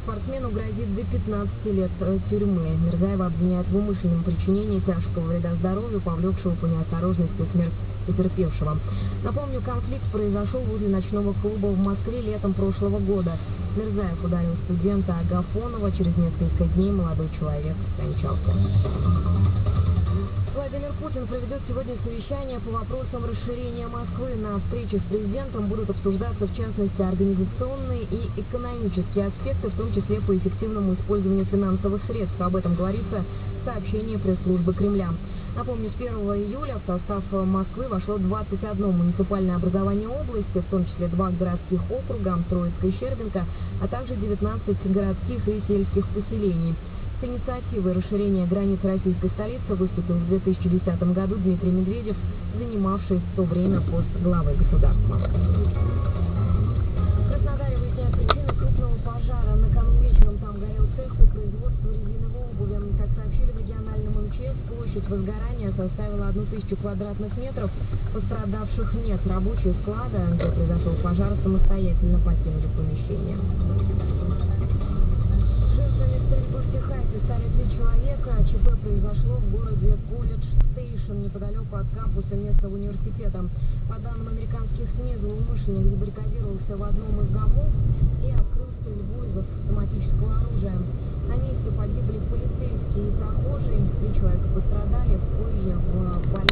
спортсмену грозит до 15 лет тюрьмы. Мирзаева обвиняют в умышленном причинении тяжкого вреда здоровью, повлекшего по неосторожности смерть потерпевшего. Напомню, конфликт произошел возле ночного клуба в Москве летом прошлого года. Мирзаев ударил студента Агафонова. Через несколько дней молодой человек скончался. Владимир Путин проведет сегодня совещание по вопросам расширения Москвы. На встрече с президентом будут обсуждаться, в частности, организационные и экономические аспекты, в том числе по эффективному использованию финансовых средств. Об этом говорится в сообщении пресс-службы Кремля. Напомню, с 1 июля в состав Москвы вошло 21 муниципальное образование области, в том числе 2 городских округа, Троицка и Щербинка, а также 19 городских и сельских поселений. С инициативой расширения границ российской столицы выступил в 2010 году Дмитрий Медведев, занимавший в то время пост главы государства. В Краснодаре выясняют причины крупного пожара. Накануне вечером там горел цех по производству резиновой обуви. Как сообщили в региональном МЧС, площадь возгорания составила 1000 квадратных метров. Пострадавших нет. Рабочие склада, где произошел пожар, самостоятельно покинули помещение. Жертвами стрельбы в Техасе стали 3 человека. ЧП произошло в городе Колледж Стейшн, неподалеку от кампуса местного университета. По данным американских СМИ, злоумышленник забаррикадировался в одном из домов и открыл стрельбу из автоматического оружия. На месте погибли полицейские и прохожие. 3 человека пострадали. Позже